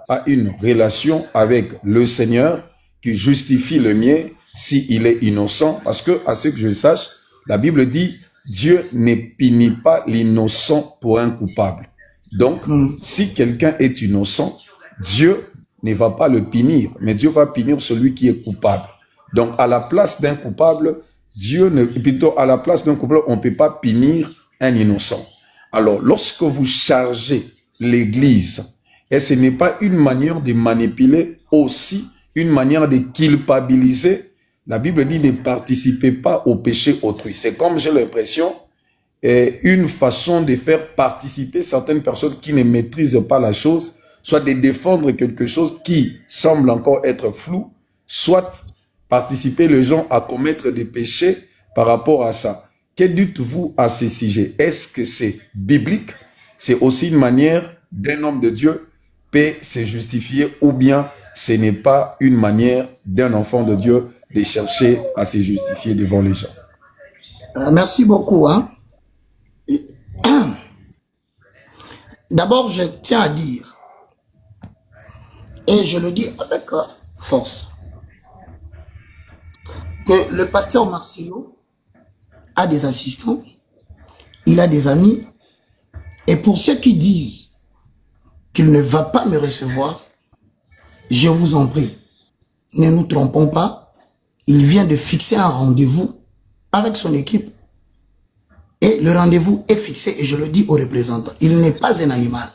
a une relation avec le Seigneur qui justifie le mien s'il est innocent. Parce que, à ce que je sache, la Bible dit, Dieu ne punit pas l'innocent pour un coupable. Donc, si quelqu'un est innocent, Dieu ne va pas le punir, mais Dieu va punir celui qui est coupable. Donc, à la place d'un coupable, à la place d'un coupable, on ne peut pas punir un innocent. Alors, lorsque vous chargez l'Église, et ce n'est pas une manière de manipuler, aussi une manière de culpabiliser, la Bible dit ne participez pas au péché autrui. C'est comme j'ai l'impression, une façon de faire participer certaines personnes qui ne maîtrisent pas la chose, soit de défendre quelque chose qui semble encore être flou, soit participer les gens à commettre des péchés par rapport à ça. Que dites-vous à ce sujet? Est-ce que c'est biblique? C'est aussi une manière d'un homme de Dieu peut se justifier, ou bien ce n'est pas une manière d'un enfant de Dieu de chercher à se justifier devant les gens? Merci beaucoup. D'abord, je tiens à dire, et je le dis avec force, que le pasteur Marcelo a des assistants, il a des amis, et pour ceux qui disent qu'il ne va pas me recevoir, je vous en prie, ne nous trompons pas, il vient de fixer un rendez-vous avec son équipe, et le rendez-vous est fixé, et je le dis aux représentants, il n'est pas un animal,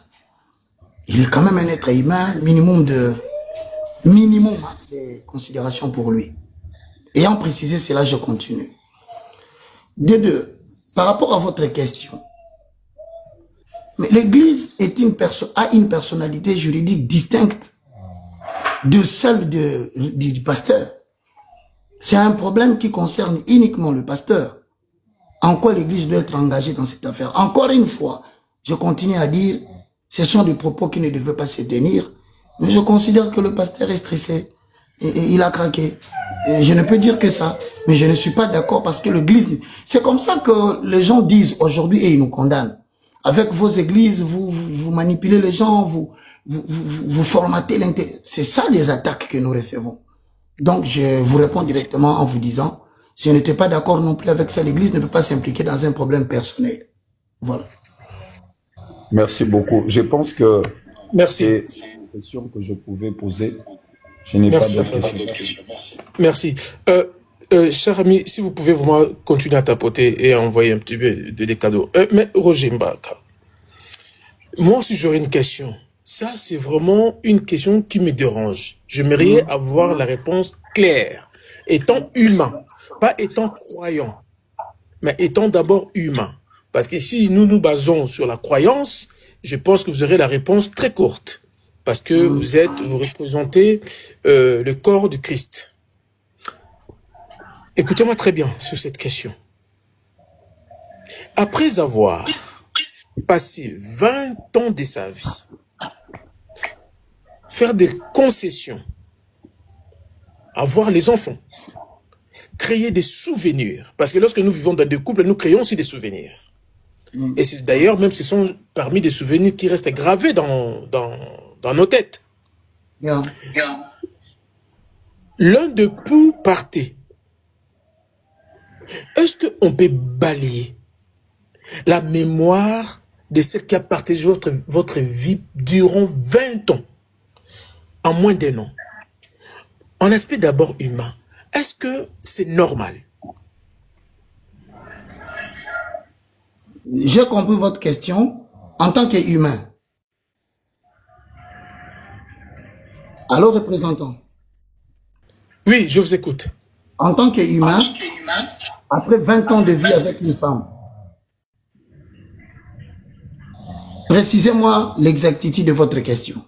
il est quand même un être humain, minimum de considération pour lui. Ayant précisé cela, je continue. De deux, par rapport à votre question, l'Église a une personnalité juridique distincte de celle du pasteur. C'est un problème qui concerne uniquement le pasteur. En quoi l'Église doit être engagée dans cette affaire? Encore une fois, je continue à dire, ce sont des propos qui ne devaient pas se tenir, mais je considère que le pasteur est stressé et il a craqué. Et je ne peux dire que ça, mais je ne suis pas d'accord parce que l'Église, c'est comme ça que les gens disent aujourd'hui et ils nous condamnent. Avec vos églises, vous manipulez les gens, vous formatez l'intérêt. C'est ça les attaques que nous recevons. Donc je vous réponds directement en vous disant, je n'étais pas d'accord non plus avec ça. L'Église ne peut pas s'impliquer dans un problème personnel. Voilà. Merci beaucoup. Je pense que c'est une question que je pouvais poser. Je n'ai pas de question. Merci. Cher ami, si vous pouvez vraiment continuer à tapoter et à envoyer un petit peu des cadeaux. Mais Roger Mbaka, moi aussi j'aurais une question. Ça, c'est vraiment une question qui me dérange. J'aimerais avoir la réponse claire. Étant humain, pas étant croyant, mais étant d'abord humain. Parce que si nous nous basons sur la croyance, je pense que vous aurez la réponse très courte. Parce que vous représentez le corps de Christ. Écoutez-moi très bien sur cette question. Après avoir passé 20 ans de sa vie, faire des concessions, avoir les enfants, créer des souvenirs, parce que lorsque nous vivons dans des couples, nous créons aussi des souvenirs. Et c'est d'ailleurs, même ce sont parmi des souvenirs qui restent gravés dans nos têtes. L'un de vous partait. Est-ce qu'on peut balayer la mémoire de ce qui a partagé votre vie durant 20 ans, en moins d'un an? En aspect d'abord humain, est-ce que c'est normal? J'ai compris votre question en tant qu'humain. Alors, représentant. Oui, je vous écoute. En tant qu'humain, après 20 ans de vie avec une femme, précisez-moi l'exactitude de votre question.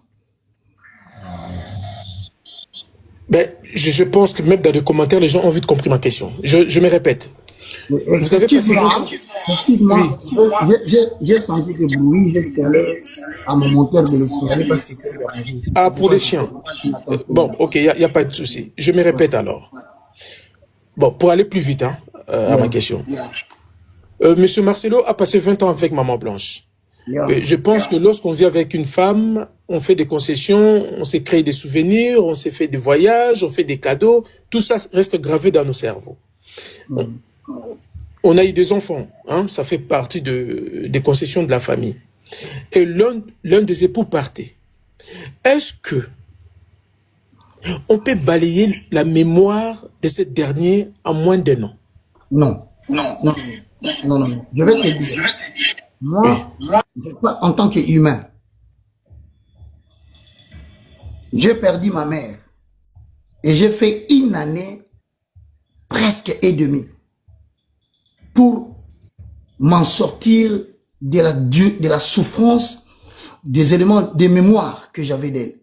Ben, je pense que même dans les commentaires, les gens ont vite compris ma question. Je me répète. Vous avez passé Excuse-moi, j'ai senti que bruit, j'ai serré à mon moteur de le signaler parce que... Ah, pour les chiens. Bon, ok, il n'y a pas de souci. Je me répète alors. Bon, pour aller plus vite à ma question. Monsieur Marcelo a passé 20 ans avec Maman Blanche. Je pense que lorsqu'on vit avec une femme, on fait des concessions, on s'est créé des souvenirs, on s'est fait des voyages, on fait des cadeaux. Tout ça reste gravé dans nos cerveaux. On a eu des enfants, hein, ça fait partie des concessions de la famille. Et l'un des époux partait. Est-ce que on peut balayer la mémoire de ce dernier en moins d'un an? Non. Non. Je vais te dire. Moi, en tant qu'humain, j'ai perdu ma mère et j'ai fait une année presque et demie pour m'en sortir de la souffrance des éléments de mémoire que j'avais d'elle.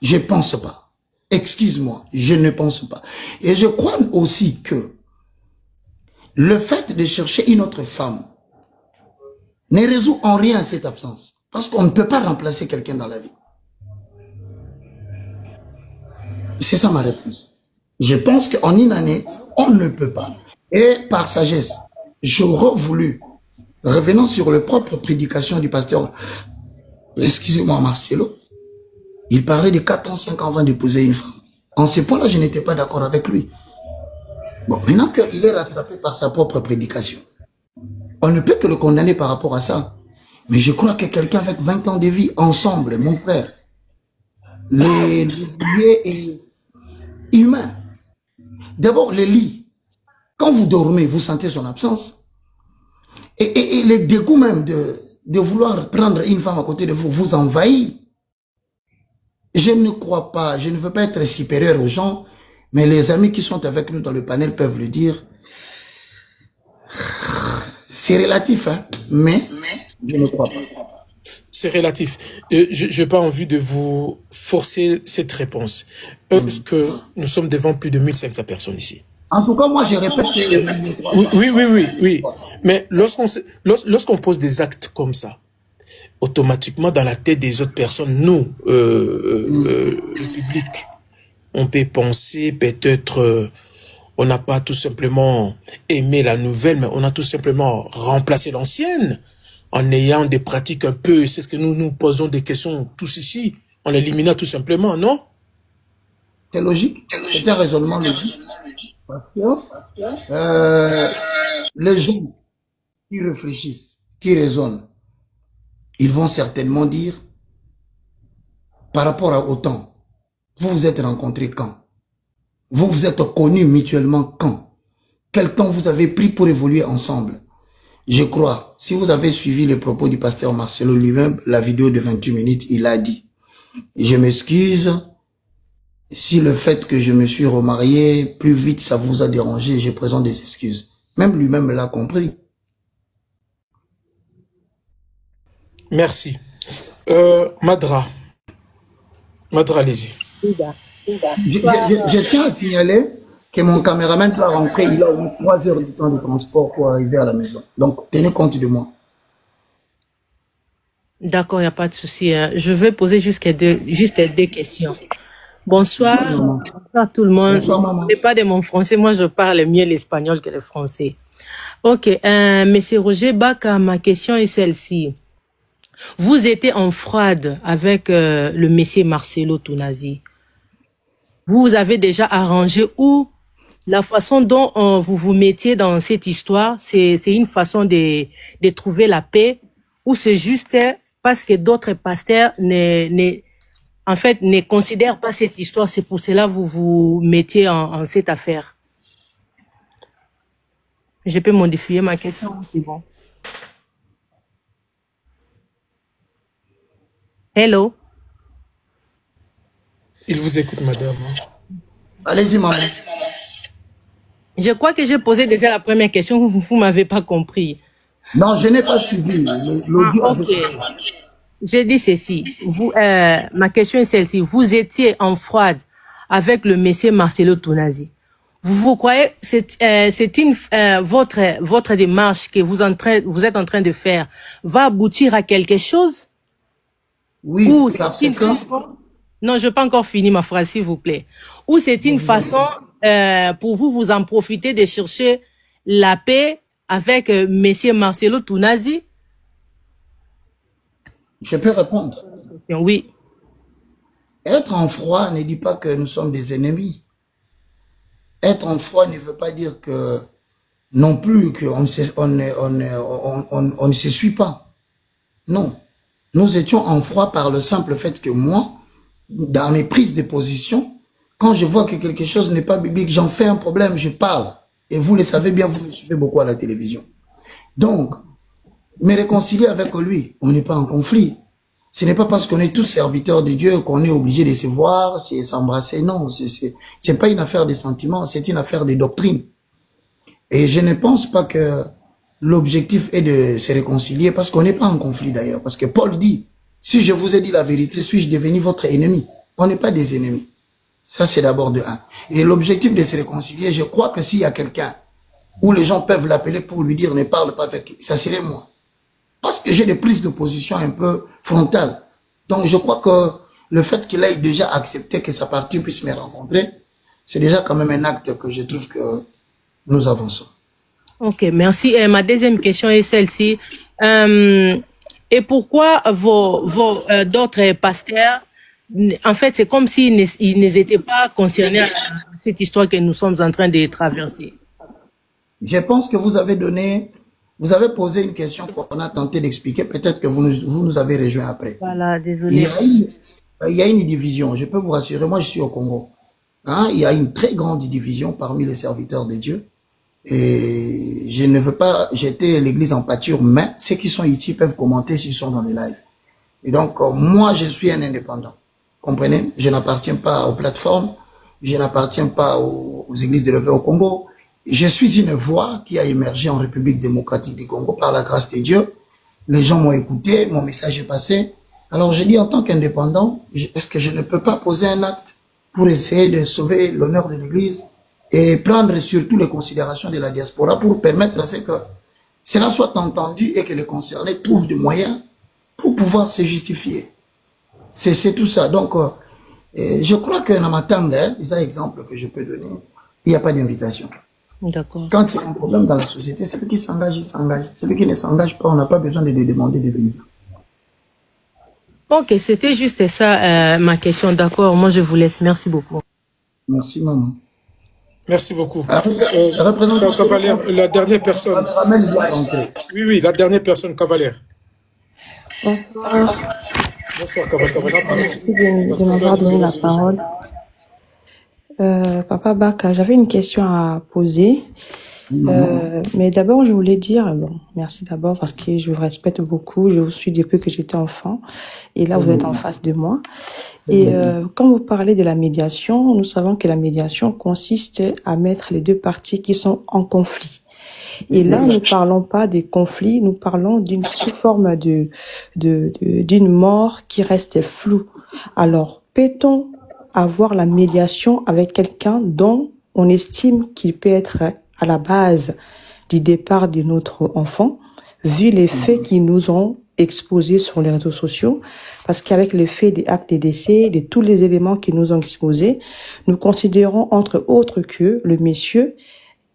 Je pense pas. Excuse-moi, je ne pense pas. Et je crois aussi que le fait de chercher une autre femme ne résout en rien cette absence. Parce qu'on ne peut pas remplacer quelqu'un dans la vie. C'est ça ma réponse. Je pense qu'en une année, on ne peut pas. Et par sagesse, j'aurais voulu, revenant sur les propres prédications du pasteur, excusez-moi Marcelo, il parlait de 4 ans, 5 ans avant d'épouser une femme. En ce point-là, je n'étais pas d'accord avec lui. Bon, maintenant qu'il est rattrapé par sa propre prédication, on ne peut que le condamner par rapport à ça. Mais je crois que quelqu'un avec 20 ans de vie, ensemble, mon frère, les liés est humain. D'abord, le lit. Quand vous dormez, vous sentez son absence. Et le dégoût même de vouloir prendre une femme à côté de vous, vous envahit. Je ne crois pas, je ne veux pas être supérieur aux gens, mais les amis qui sont avec nous dans le panel peuvent le dire. C'est relatif, hein, mais je ne crois pas. C'est relatif. Je n'ai pas envie de vous forcer cette réponse. Parce que nous sommes devant plus de 1500 personnes ici. En tout cas, moi, je répète. Oui. Mais lorsqu'on pose des actes comme ça, automatiquement, dans la tête des autres personnes, nous, le public, on peut penser peut-être... on n'a pas tout simplement aimé la nouvelle, mais on a tout simplement remplacé l'ancienne en ayant des pratiques un peu, c'est ce que nous posons des questions tous ici, en l'éliminant tout simplement, non? C'est logique, c'est un raisonnement logique. Parce que les gens qui réfléchissent, qui raisonnent, ils vont certainement dire, par rapport au temps, vous vous êtes rencontrés quand? Vous vous êtes connus mutuellement quand? Quel temps vous avez pris pour évoluer ensemble? Je crois, si vous avez suivi les propos du pasteur Marcelo lui-même, la vidéo de 28 minutes, il a dit, je m'excuse si le fait que je me suis remarié plus vite, ça vous a dérangé, je présente des excuses. Même lui-même l'a compris. Merci. Madra, allez-y. Je tiens à signaler que mon caméraman doit rentrer, il a eu 3 heures de temps de transport pour arriver à la maison. Donc, tenez compte de moi. D'accord, il n'y a pas de souci. Je vais poser juste deux questions. Bonsoir. Bonsoir tout le monde. Bonsoir, maman. Je ne parle pas de mon français, moi je parle mieux l'espagnol que le français. Ok, monsieur Roger Baka, ma question est celle-ci. Vous étiez en froide avec le monsieur Marcelo Tounazi. Vous avez déjà arrangé ou la façon dont vous vous mettiez dans cette histoire, c'est une façon de trouver la paix ou c'est juste parce que d'autres pasteurs en fait, ne considèrent pas cette histoire, c'est pour cela que vous vous mettiez en cette affaire. Je peux modifier ma question, c'est bon. Hello? Il vous écoute, madame. Allez-y, maman. Je crois que j'ai posé déjà la première question, vous ne m'avez pas compris. Non, je n'ai pas suivi l'audio. Ok. J'ai dit ceci. Ma question est celle-ci. Vous étiez en froide avec le monsieur Marcelo Tounazi. Vous croyez c'est votre démarche que vous êtes en train de faire va aboutir à quelque chose? Oui, ou parce que... Non, je n'ai pas encore fini ma phrase, s'il vous plaît. Ou c'est une façon pour vous en profiter de chercher la paix avec monsieur Marcelo Tounazi? Je peux répondre. Oui. Être en froid ne dit pas que nous sommes des ennemis. Être en froid ne veut pas dire que non plus qu'on ne se suit pas. Non. Nous étions en froid par le simple fait que moi, dans mes prises de position, quand je vois que quelque chose n'est pas biblique, j'en fais un problème, je parle. Et vous le savez bien, vous me suivez beaucoup à la télévision. Donc, me réconcilier avec lui, on n'est pas en conflit. Ce n'est pas parce qu'on est tous serviteurs de Dieu qu'on est obligé de se voir, de s'embrasser. Non, c'est pas une affaire de sentiments, c'est une affaire de doctrine. Et je ne pense pas que l'objectif est de se réconcilier parce qu'on n'est pas en conflit d'ailleurs. Parce que Paul dit, si je vous ai dit la vérité, suis-je devenu votre ennemi? On n'est pas des ennemis. Ça, c'est d'abord de un. Et l'objectif de se réconcilier, je crois que s'il y a quelqu'un où les gens peuvent l'appeler pour lui dire ne parle pas avec, ça serait moi. Parce que j'ai des prises de position un peu frontales. Donc je crois que le fait qu'il ait déjà accepté que sa partie puisse me rencontrer, c'est déjà quand même un acte que je trouve que nous avançons. Ok, merci. Et ma deuxième question est celle-ci. Et pourquoi d'autres pasteurs, en fait, c'est comme s'ils n'étaient pas concernés à cette histoire que nous sommes en train de traverser? Je pense que vous avez posé une question qu'on a tenté d'expliquer. Peut-être que vous nous avez rejoint après. Voilà, désolé. Il y a une division. Je peux vous rassurer, moi je suis au Congo. Hein, il y a une très grande division parmi les serviteurs de Dieu. Et je ne veux pas jeter l'église en pâture, mais ceux qui sont ici peuvent commenter s'ils sont dans les lives. Et donc, moi, je suis un indépendant. Comprenez? Je n'appartiens pas aux plateformes, je n'appartiens pas aux églises de l'éveil au Congo. Je suis une voix qui a émergé en République démocratique du Congo par la grâce de Dieu. Les gens m'ont écouté, mon message est passé. Alors, je dis en tant qu'indépendant, est-ce que je ne peux pas poser un acte pour essayer de sauver l'honneur de l'église et prendre surtout les considérations de la diaspora pour permettre à ce que cela soit entendu et que les concernés trouvent des moyens pour pouvoir se justifier. C'est tout ça. Donc, je crois que dans ma table, les exemples que je peux donner, il n'y a pas d'invitation. D'accord. Quand il y a un problème dans la société, celui qui s'engage, il s'engage. Celui qui ne s'engage pas, on n'a pas besoin de lui demander de venir. Ok, c'était juste ça ma question. D'accord, moi je vous laisse. Merci beaucoup. Merci, maman. Merci beaucoup. Cavalière, la dernière personne. Oui, la dernière personne, Cavalière. Bonsoir. Bonsoir, Cavalière. Merci de m'avoir donné la parole. Papa Baka, j'avais une question à poser. Mais d'abord, je voulais dire, merci d'abord parce que je vous respecte beaucoup. Je vous suis depuis que j'étais enfant. Et là, vous êtes en face de moi. Et quand vous parlez de la médiation, nous savons que la médiation consiste à mettre les deux parties qui sont en conflit. Et là, nous ne parlons pas des conflits, nous parlons d'une sous forme d'une mort qui reste floue. Alors, peut-on avoir la médiation avec quelqu'un dont on estime qu'il peut être à la base du départ de notre enfant, vu les faits qui nous ont exposés sur les réseaux sociaux, parce qu'avec le fait des actes de décès, de tous les éléments qui nous ont exposés, nous considérons entre autres que le monsieur,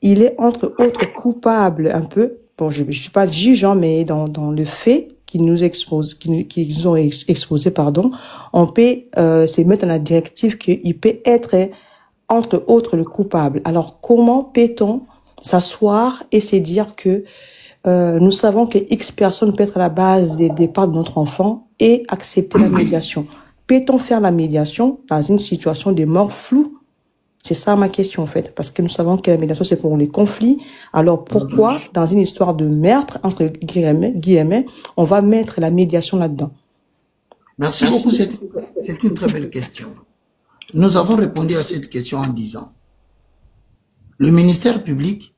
il est entre autres coupable un peu, bon, je suis pas jugeant, mais dans le fait qu'ils nous exposent, qu'ils nous ont exposé, pardon, on peut se mettre dans la directive qu'il peut être entre autres le coupable. Alors, comment peut-on s'asseoir et se dire que nous savons que X personne peut être à la base des départs de notre enfant et accepter la médiation? Peut-on faire la médiation dans une situation de mort floue? C'est ça ma question en fait, parce que nous savons que la médiation c'est pour les conflits. Alors pourquoi dans une histoire de meurtre, entre guillemets, on va mettre la médiation là-dedans? Merci beaucoup, c'est une très belle question. Nous avons répondu à cette question en disant, le ministère public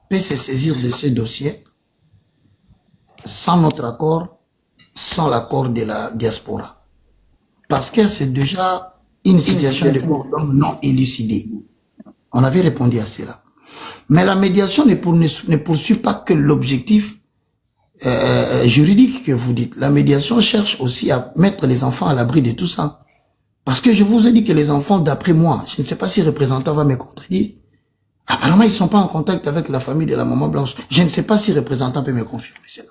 peut se saisir de ce dossier sans notre accord, sans l'accord de la diaspora. Parce que c'est déjà une situation de problème non élucidée. On avait répondu à cela. Mais la médiation ne poursuit pas que l'objectif juridique que vous dites. La médiation cherche aussi à mettre les enfants à l'abri de tout ça. Parce que je vous ai dit que les enfants, d'après moi, je ne sais pas si le représentant va me contredire, apparemment ils ne sont pas en contact avec la famille de la maman blanche. Je ne sais pas si le représentant peut me confirmer cela.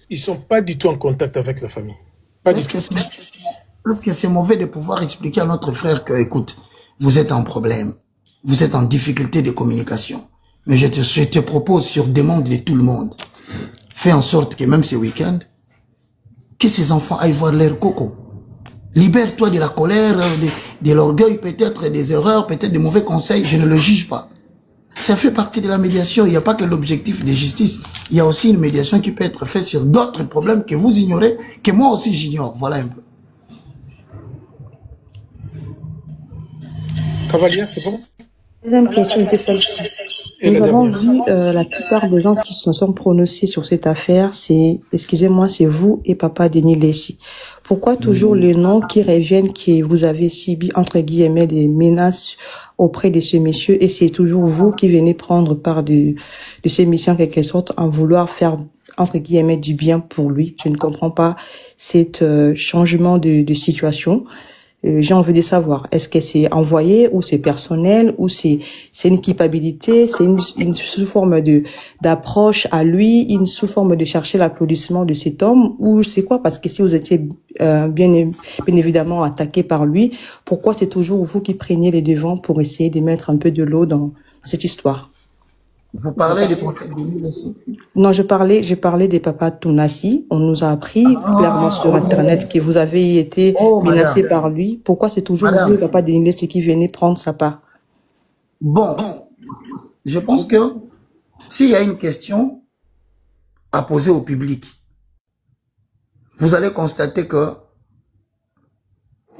Ils ne sont pas du tout en contact avec la famille. Pas du tout. Parce que c'est mauvais de pouvoir expliquer à notre frère que, écoute, vous êtes en problème, vous êtes en difficulté de communication. Mais je te propose sur demande de tout le monde, fais en sorte que même ce week-end, que ces enfants aillent voir leur coco. Libère-toi de la colère, de l'orgueil, peut-être des erreurs, peut-être des mauvais conseils, je ne le juge pas. Ça fait partie de la médiation. Il n'y a pas que l'objectif de justice. Il y a aussi une médiation qui peut être faite sur d'autres problèmes que vous ignorez, que moi aussi j'ignore. Voilà un peu. Cavalière, c'est bon? Deuxième question était celle-ci. Nous avons vu la plupart des gens qui se sont prononcés sur cette affaire, c'est, excusez-moi, c'est vous et Papa Denis Lacy. Pourquoi toujours les noms qui reviennent, que vous avez subi, entre guillemets, des menaces auprès de ce monsieur, et c'est toujours vous qui venez prendre part de ces missions, en quelque sorte, en vouloir faire, entre guillemets, du bien pour lui? Je ne comprends pas cet changement de situation. J'ai envie de savoir, est-ce que c'est envoyé ou c'est personnel ou c'est une culpabilité, c'est une sous forme d'approche à lui, une sous forme de chercher l'applaudissement de cet homme, ou c'est quoi? Parce que si vous étiez bien évidemment attaqué par lui, pourquoi c'est toujours vous qui preniez les devants pour essayer de mettre un peu de l'eau dans cette histoire? Vous parlez des prophètes Denis Lacy? Non, je parlais des papas Tounassi. On nous a appris clairement sur Internet que vous avez été menacé par lui. Pourquoi c'est toujours vous, le papa Denis Lacy, qui venait prendre sa part? Bon, je pense que s'il y a une question à poser au public, vous allez constater que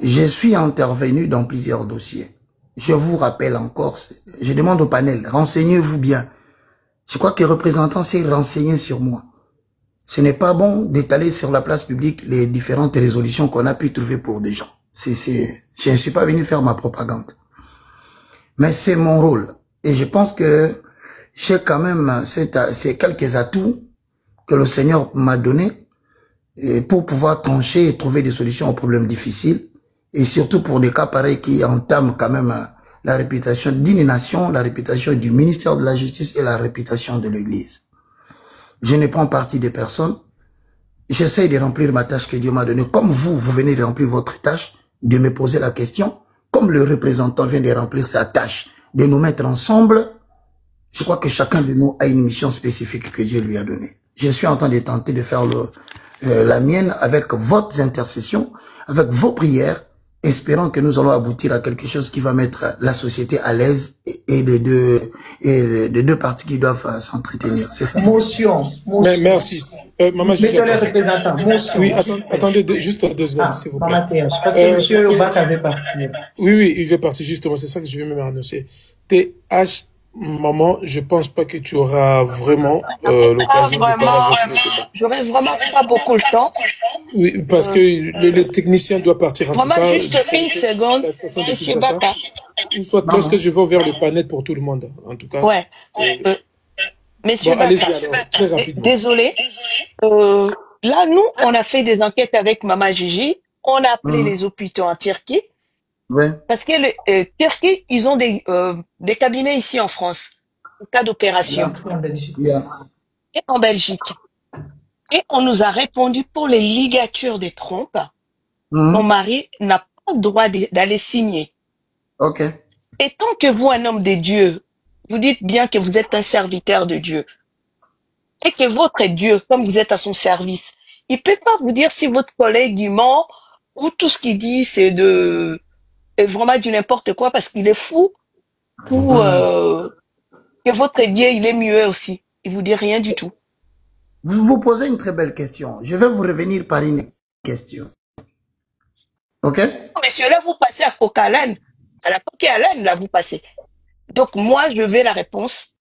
je suis intervenu dans plusieurs dossiers. Je vous rappelle encore, je demande au panel, renseignez-vous bien. Je crois que les représentants s'est renseigné sur moi. Ce n'est pas bon d'étaler sur la place publique les différentes résolutions qu'on a pu trouver pour des gens. Je ne suis pas venu faire ma propagande. Mais c'est mon rôle. Et je pense que j'ai quand même ces quelques atouts que le Seigneur m'a donnés pour pouvoir trancher et trouver des solutions aux problèmes difficiles. Et surtout pour des cas pareils qui entament quand même la réputation d'une nation, la réputation du ministère de la Justice et la réputation de l'Église. Je ne prends parti des personnes. J'essaie de remplir ma tâche que Dieu m'a donnée. Comme vous venez de remplir votre tâche, de me poser la question, comme le représentant vient de remplir sa tâche, de nous mettre ensemble. Je crois que chacun de nous a une mission spécifique que Dieu lui a donnée. Je suis en train de tenter de faire la mienne avec votre intercession, avec vos prières, espérant que nous allons aboutir à quelque chose qui va mettre la société à l'aise et les deux parties qui doivent s'entretenir. C'est ça. Motion. Merci. Maman, Monsieur le représentant, motion. Oui, attendez juste 2 secondes, s'il vous plaît. Parce que monsieur Obaka veut partir. Oui, il veut partir, justement, c'est ça que je vais même annoncer. TH, maman, je pense pas que tu auras vraiment l'occasion de parler avec nous. J'aurais vraiment pas beaucoup le temps. Oui, parce que le technicien doit partir en vraiment tout cas. Juste une seconde, monsieur Baka. Une fois lorsque je vais ouvrir le panel pour tout le monde, en tout cas. Ouais. Messieurs bon, allez-y alors, très rapidement. Désolé. Là, nous, on a fait des enquêtes avec Maman Gigi. On a appelé les hôpitaux en Turquie. Ouais. Parce que Turquie, ils ont des cabinets ici en France, en cas d'opération. Et en Belgique. Et on nous a répondu pour les ligatures des trompes, mon mari n'a pas le droit d'aller signer. Ok. Et tant que vous, un homme de Dieu, vous dites bien que vous êtes un serviteur de Dieu, et que votre Dieu, comme vous êtes à son service, il peut pas vous dire si votre collègue il ment ou tout ce qu'il dit c'est vraiment du n'importe quoi parce qu'il est fou ou que votre Dieu il est mieux aussi. Il vous dit rien du tout. Vous vous posez une très belle question. Je vais vous revenir par une question. Ok? Monsieur, là, vous passez à Coca-Lane. À la Coca-Lane, là, vous passez. Donc, moi, je veux la réponse.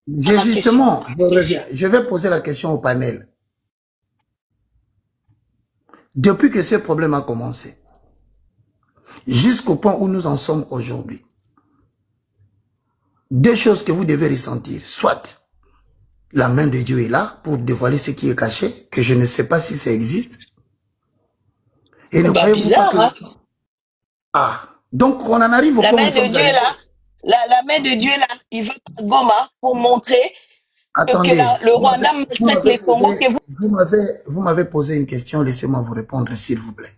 Justement, je reviens. Je vais poser la question au panel. Depuis que ce problème a commencé, jusqu'au point où nous en sommes aujourd'hui, 2 choses que vous devez ressentir. Soit la main de Dieu est là pour dévoiler ce qui est caché, que je ne sais pas si ça existe. Et ne croyez-vous pas que... Hein? Ah, donc on en arrive au point où la main de Dieu est là. La main de Dieu est là. Il veut pas Goma pour montrer attendez, que le Rwanda traite les Congos. Vous m'avez posé une question, laissez-moi vous répondre s'il vous plaît.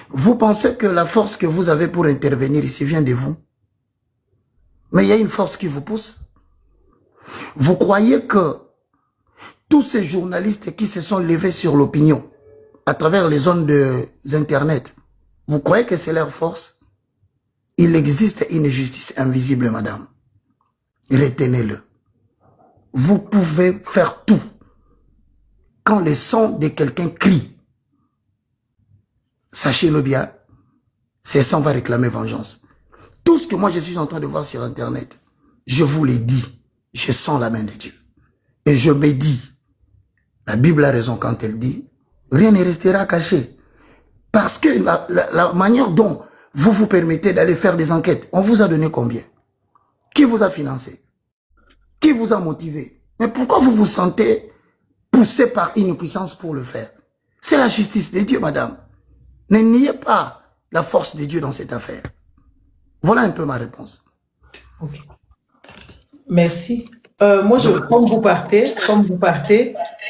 Vous pensez que la force que vous avez pour intervenir ici vient de vous? Mais il y a une force qui vous pousse. Vous croyez que tous ces journalistes qui se sont levés sur l'opinion à travers les zones d'Internet, vous croyez que c'est leur force? Il existe une justice invisible, madame. Retenez-le. Vous pouvez faire tout. Quand le son de quelqu'un crie, sachez-le bien, ce son va réclamer vengeance. Tout ce que moi je suis en train de voir sur Internet, je vous l'ai dit, je sens la main de Dieu. Et je me dis, la Bible a raison quand elle dit, rien ne restera caché. Parce que la manière dont vous vous permettez d'aller faire des enquêtes, on vous a donné combien? Qui vous a financé? Qui vous a motivé? Mais pourquoi vous vous sentez poussé par une puissance pour le faire? C'est la justice de Dieu, madame. Ne niez pas la force de Dieu dans cette affaire. Voilà un peu ma réponse. Ok. Merci. Moi, comme vous partez,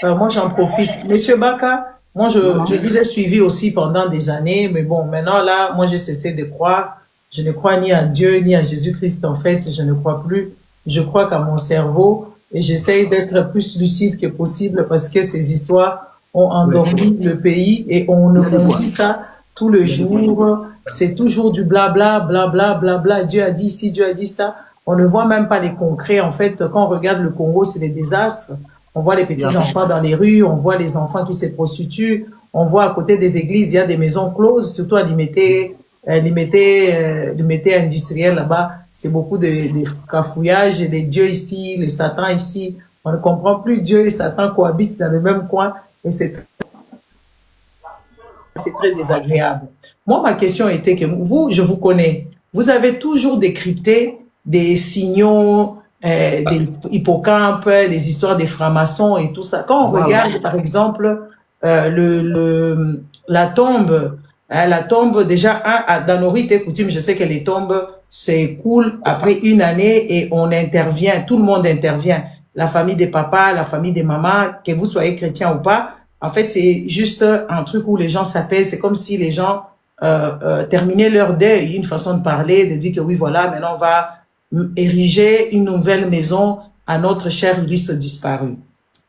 moi j'en profite. Monsieur Baka, moi je vous ai suivi aussi pendant des années, mais bon, maintenant là, moi j'ai cessé de croire. Je ne crois ni en Dieu, ni en Jésus-Christ en fait, je ne crois plus. Je crois qu'à mon cerveau et j'essaye d'être plus lucide que possible parce que ces histoires ont endormi le pays et on dit ça tout le jour. C'est toujours du blabla, blabla, blabla. Dieu a dit ci, Dieu a dit ça. On ne voit même pas les concrets. En fait, quand on regarde le Congo, c'est des désastres. On voit les petits enfants dans les rues, on voit les enfants qui se prostituent, on voit à côté des églises, il y a des maisons closes, surtout à Limité industriel là-bas. C'est beaucoup de cafouillages, les dieux ici, les satans ici. On ne comprend plus Dieu et Satan cohabitent dans le même coin et c'est très désagréable. Moi, ma question était que vous, je vous connais, vous avez toujours décrypté des signaux, des hippocampes, des histoires des francs-maçons et tout ça. Quand on regarde, par exemple, la tombe, déjà, dans nos rites et coutumes, je sais que les tombes s'écoulent après une année et on intervient, tout le monde intervient. La famille des papas, la famille des mamans, que vous soyez chrétien ou pas. En fait, c'est juste un truc où les gens s'apaisent. C'est comme si les gens terminaient leur deuil, une façon de parler, de dire que oui, voilà, maintenant on va ériger une nouvelle maison à notre cher illustre disparu.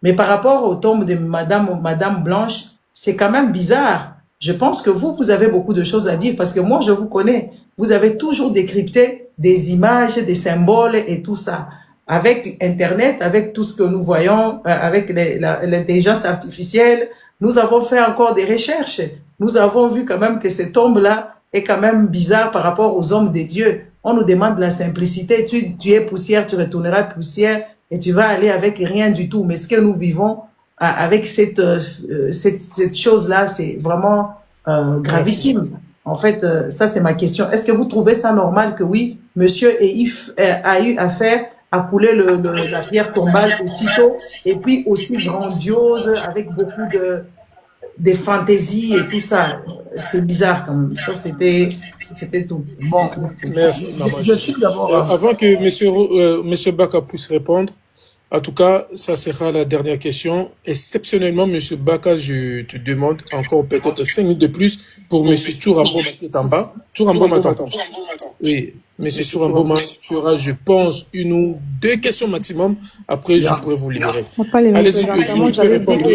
Mais par rapport aux tombes de Madame Blanche, c'est quand même bizarre. Je pense que vous avez beaucoup de choses à dire parce que moi, je vous connais. Vous avez toujours décrypté des images, des symboles et tout ça. Avec Internet, avec tout ce que nous voyons, avec l'intelligence artificielle, nous avons fait encore des recherches. Nous avons vu quand même que cette tombe-là est quand même bizarre par rapport aux hommes de Dieu. On nous demande la simplicité. Tu es poussière, tu retourneras poussière et tu vas aller avec rien du tout. Mais ce que nous vivons avec cette chose-là, c'est vraiment gravissime. En fait, ça c'est ma question. Est-ce que vous trouvez ça normal que oui, monsieur Eif a eu affaire à couler la pierre tombale aussitôt et puis aussi grandiose avec beaucoup de fantaisies et tout ça? C'est bizarre quand même. Ça c'était tout. Bon, merci. Je suis d'abord. Avant que monsieur Baka puisse répondre, en tout cas, ça sera la dernière question. Exceptionnellement, monsieur Baka, je te demande encore peut-être 5 minutes de plus pour monsieur Tourambo qui est en bas. Tourambo m'attend. Oui, monsieur Tourambo, tu auras, je pense, 1 ou 2 questions maximum. Après, je pourrai vous libérer. Allez-y, monsieur, tu peux répondre.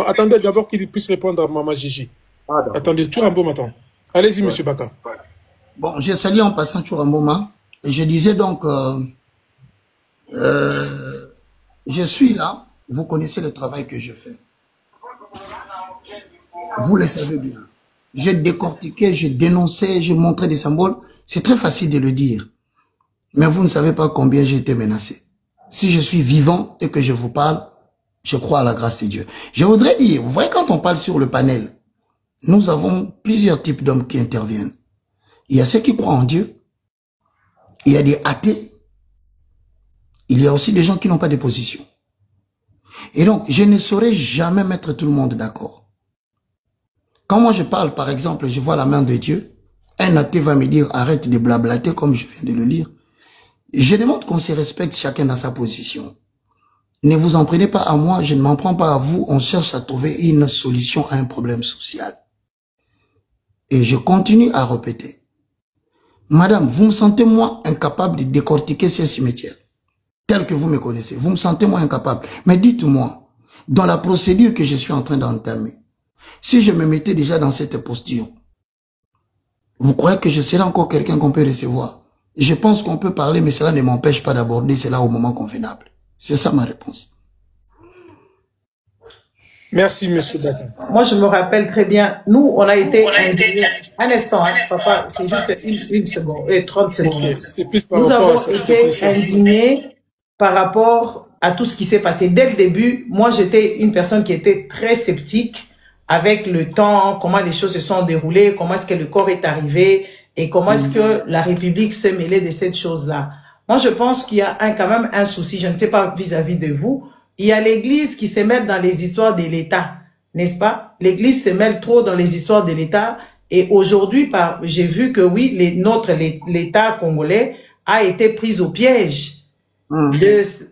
Attendez d'abord qu'il puisse répondre à Maman Gigi. Attendez, Tourambo m'attend. Allez-y, monsieur Baka. Bon, j'ai salué en passant Tourambo. Je disais donc, je suis là, vous connaissez le travail que je fais. Vous le savez bien. J'ai décortiqué, j'ai dénoncé, j'ai montré des symboles. C'est très facile de le dire. Mais vous ne savez pas combien j'ai été menacé. Si je suis vivant et que je vous parle, je crois à la grâce de Dieu. Je voudrais dire, vous voyez quand on parle sur le panel, nous avons plusieurs types d'hommes qui interviennent. Il y a ceux qui croient en Dieu. Il y a des athées. Il y a aussi des gens qui n'ont pas de position. Et donc, je ne saurais jamais mettre tout le monde d'accord. Quand moi je parle, par exemple, je vois la main de Dieu, un athée va me dire, arrête de blablater comme je viens de le lire. Je demande qu'on se respecte chacun dans sa position. Ne vous en prenez pas à moi, je ne m'en prends pas à vous. On cherche à trouver une solution à un problème social. Et je continue à répéter. Madame, vous me sentez moi incapable de décortiquer ces cimetières, tels que vous me connaissez. Vous me sentez moi incapable. Mais dites-moi, dans la procédure que je suis en train d'entamer, si je me mettais déjà dans cette posture, vous croyez que je serais encore quelqu'un qu'on peut recevoir? Je pense qu'on peut parler, mais cela ne m'empêche pas d'aborder cela au moment convenable. C'est ça ma réponse. Merci, monsieur Baka. Moi, je me rappelle très bien, nous, on a été indignés. Un instant, hein, papa, c'est juste une seconde, 30 secondes. Okay. C'est plus par nous rapport avons été indignés par rapport à tout ce qui s'est passé. Dès le début, moi, j'étais une personne qui était très sceptique avec le temps, comment les choses se sont déroulées, comment est-ce que le corps est arrivé et comment est-ce que la République s'est mêlée de cette chose-là. Moi, je pense qu'il y a quand même un souci, je ne sais pas vis-à-vis de vous. Il y a l'Église qui se mêle dans les histoires de l'État, n'est-ce pas? L'Église se mêle trop dans les histoires de l'État. Et aujourd'hui, j'ai vu que oui, l'État congolais a été pris au piège.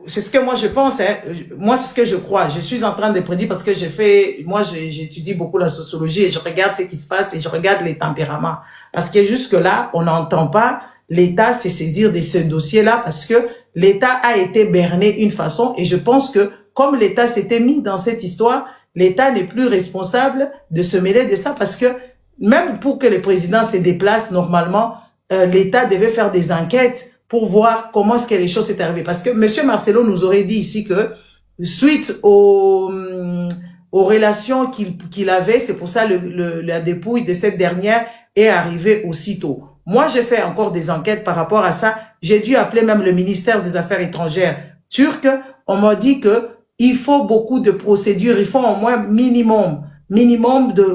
C'est ce que moi je pense, hein. Moi c'est ce que je crois. Je suis en train de prédire parce que j'étudie beaucoup la sociologie et je regarde ce qui se passe et je regarde les tempéraments. Parce que jusque là, on n'entend pas l'État se saisir de ce dossier-là parce que l'État a été berné d'une façon et je pense que comme l'État s'était mis dans cette histoire, l'État n'est plus responsable de se mêler de ça parce que même pour que le président se déplace normalement, l'État devait faire des enquêtes pour voir comment est-ce que les choses sont arrivées. Parce que M. Marcelo nous aurait dit ici que suite aux relations qu'il avait, c'est pour ça la dépouille de cette dernière est arrivée aussitôt. Moi, j'ai fait encore des enquêtes par rapport à ça. J'ai dû appeler même le ministère des Affaires étrangères turc. On m'a dit que il faut beaucoup de procédures. Il faut au moins minimum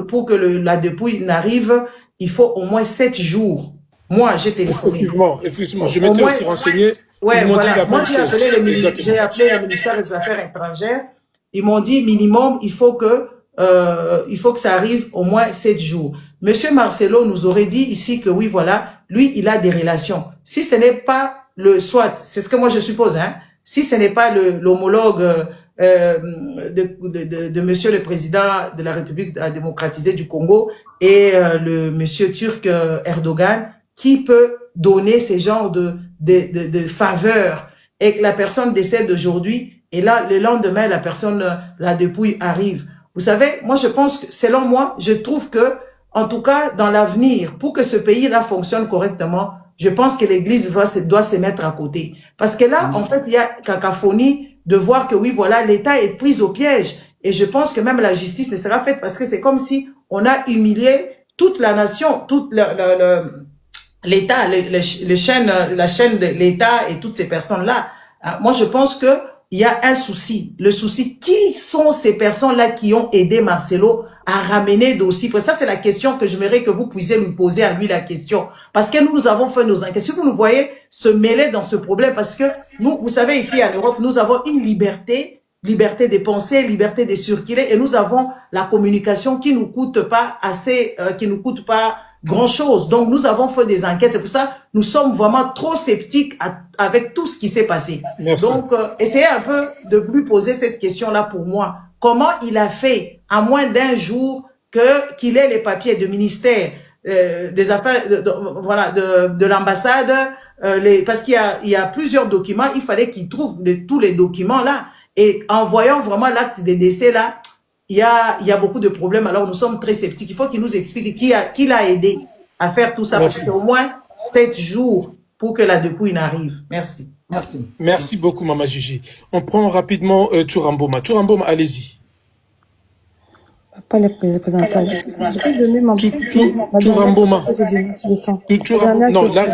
pour que la dépouille n'arrive. Il faut au moins 7 jours. Moi, j'ai téléphoné. Effectivement. Je m'étais aussi renseigné. Ouais, voilà. Moi, j'ai appelé le ministère des Affaires étrangères. Ils m'ont dit minimum, il faut que ça arrive au moins 7 jours. Monsieur Marcelo nous aurait dit ici que oui, voilà, lui, il a des relations. Si ce n'est pas soit, c'est ce que moi je suppose, hein, si ce n'est pas l'homologue de monsieur le président de la République démocratisée du Congo et le monsieur turc Erdogan, qui peut donner ces genres de faveurs et que la personne décède aujourd'hui et là, le lendemain, la dépouille arrive. Vous savez, moi, je pense que, selon moi, je trouve que, en tout cas, dans l'avenir, pour que ce pays-là fonctionne correctement, je pense que l'Église doit se mettre à côté. Parce que là, en fait, il y a cacophonie de voir que oui, voilà, l'État est pris au piège. Et je pense que même la justice ne sera faite parce que c'est comme si on a humilié toute la nation, toute l'État, la chaîne de l'État et toutes ces personnes-là. Moi, je pense que il y a un souci. Le souci, qui sont ces personnes-là qui ont aidé Marcelo à ramener dossier? Ça, c'est la question que j'aimerais que vous puissiez lui poser à lui la question. Parce que nous avons fait nos enquêtes. Si vous nous voyez se mêler dans ce problème, parce que nous, vous savez, ici en Europe, nous avons une liberté de penser, liberté de circuler, et nous avons la communication qui nous coûte pas assez, qui nous coûte pas grand-chose. Donc, nous avons fait des enquêtes. C'est pour ça nous sommes vraiment trop sceptiques avec tout ce qui s'est passé. Merci. Donc, essayez un peu de lui poser cette question-là pour moi. Comment il a fait, à moins d'un jour, qu'il ait les papiers du ministère des Affaires, de l'ambassade, parce qu'il y a plusieurs documents, il fallait qu'il trouve tous les documents-là. Et en voyant vraiment l'acte des décès là, il y a beaucoup de problèmes. Alors nous sommes très sceptiques. Il faut qu'il nous explique qui l'a aidé à faire tout ça. Parce qu'au moins 7 jours pour que la dépouille n'arrive. Merci. Merci beaucoup, Mama Gigi. On prend rapidement Touramboma. Touramboma, allez-y. Pas le président. Touramboma. Non, là,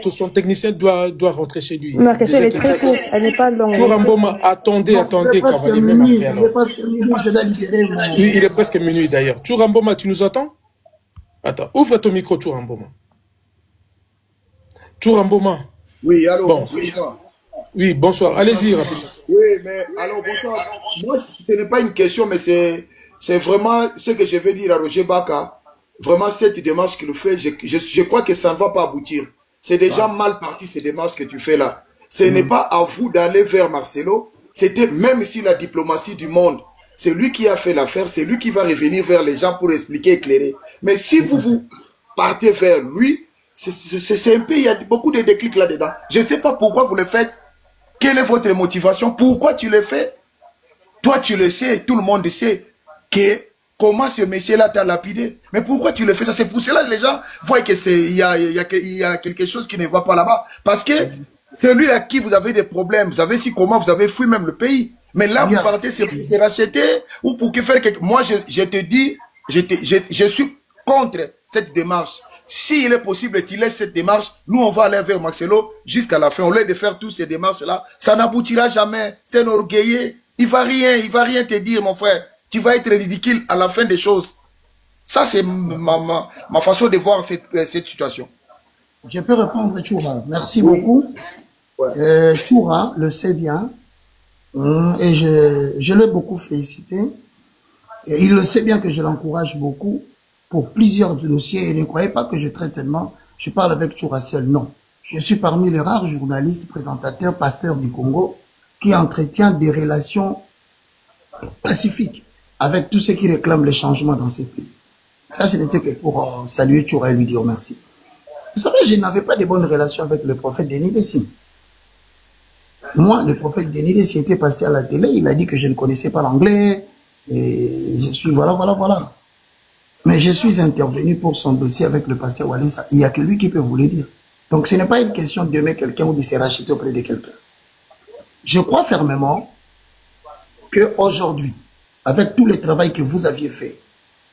son technicien doit rentrer chez lui. Ma question est très courte, elle n'est pas longue. Touramboma, attendez, cavalier, même après alors. Oui, il est presque minuit d'ailleurs. Touramboma, tu nous entends? Attends, ouvre ton micro, Touramboma. Touramboma. Oui, allô, bon. bonsoir. Oui, bonsoir. Allez-y, rapidement. Oui, mais alors, bonsoir. Moi, ce n'est pas une question, mais c'est vraiment ce que je veux dire à Roger Baka. Vraiment, cette démarche qu'il fait, je crois que ça ne va pas aboutir. C'est déjà mal parti, ces démarches que tu fais là. Ce n'est pas à vous d'aller vers Marcelo, c'était même si la diplomatie du monde, c'est lui qui a fait l'affaire, c'est lui qui va revenir vers les gens pour expliquer, éclairer. Mais si vous partez vers lui, c'est un peu, il y a beaucoup de déclics là-dedans. Je ne sais pas pourquoi vous le faites. Quelle est votre motivation? Pourquoi tu le fais? Toi, tu le sais, tout le monde sait que comment ce monsieur-là t'a lapidé. Mais pourquoi tu le fais? Ça, c'est pour cela que les gens voient que il y a quelque chose qui ne va pas là-bas. Parce que c'est lui à qui vous avez des problèmes. Vous savez si comment vous avez fui même le pays. Mais là, vous partez, c'est racheter ou pour que faire quelque... Moi, je te dis, je suis contre cette démarche. S'il est possible, tu laisses cette démarche, nous, on va aller vers Marcelo jusqu'à la fin. Au lieu de faire toutes ces démarches-là, ça n'aboutira jamais. C'est un orgueilleux. Il va rien te dire, mon frère. Tu vas être ridicule à la fin des choses. Ça, c'est ma façon de voir cette situation. Je peux répondre, Choura. Merci beaucoup. Ouais. Choura le sait bien. Et je l'ai beaucoup félicité. Et il le sait bien que je l'encourage beaucoup pour plusieurs dossiers. Et ne croyez pas que je traite seulement, je parle avec Choura seul. Non. Je suis parmi les rares journalistes, présentateurs, pasteurs du Congo qui entretient des relations pacifiques avec tous ceux qui réclament le changement dans ces pays. Ça, ce n'était que pour saluer Choura et lui dire merci. Vous savez, je n'avais pas de bonnes relations avec le prophète Denis Dessine. Moi, le prophète Denis Dessine était passé à la télé, il a dit que je ne connaissais pas l'anglais, et je suis voilà. Mais je suis intervenu pour son dossier avec le pasteur Walesa. Il n'y a que lui qui peut vous le dire. Donc, ce n'est pas une question d'aimer quelqu'un ou de se racheter auprès de quelqu'un. Je crois fermement qu'aujourd'hui, avec tout le travail que vous aviez fait,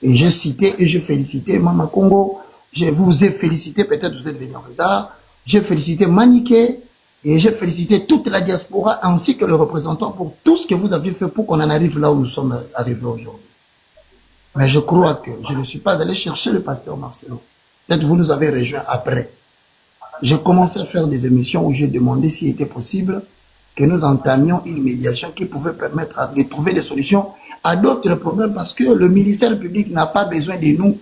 et j'ai cité et j'ai félicité Mama Congo, je vous ai félicité, peut-être vous êtes venu en retard, j'ai félicité Maniké, et j'ai félicité toute la diaspora ainsi que le représentant pour tout ce que vous aviez fait pour qu'on en arrive là où nous sommes arrivés aujourd'hui. Mais je crois que je ne suis pas allé chercher le pasteur Marcelo. Peut-être vous nous avez rejoint après. J'ai commencé à faire des émissions où j'ai demandé s'il était possible que nous entamions une médiation qui pouvait permettre de trouver des solutions à d'autres problèmes parce que le ministère public n'a pas besoin de nous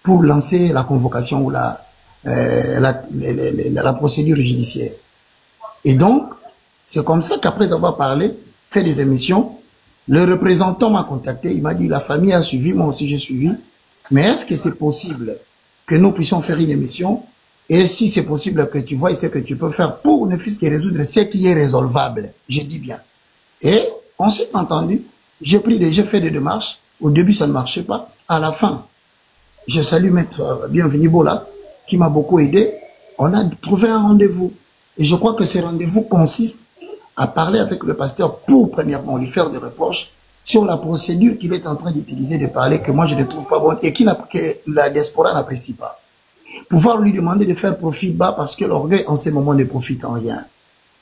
pour lancer la convocation ou la procédure judiciaire. Et donc, c'est comme ça qu'après avoir parlé, fait des émissions, le représentant m'a contacté, il m'a dit la famille a suivi, moi aussi j'ai suivi, mais est-ce que c'est possible que nous puissions faire une émission et si c'est possible que tu vois ce que tu peux faire pour ne fût-ce que résoudre ce qui est résolvable, j'ai dit bien. Et on s'est entendu, j'ai fait des démarches, au début ça ne marchait pas, à la fin, je salue Maître Bienvenu Bola, qui m'a beaucoup aidé, on a trouvé un rendez-vous. Et je crois que ce rendez-vous consiste à parler avec le pasteur pour, premièrement, lui faire des reproches sur la procédure qu'il est en train d'utiliser, de parler, que moi je ne trouve pas bonne et que la diaspora n'apprécie pas. Pouvoir lui demander de faire profit bas parce que l'orgueil en ce moment ne profite en rien.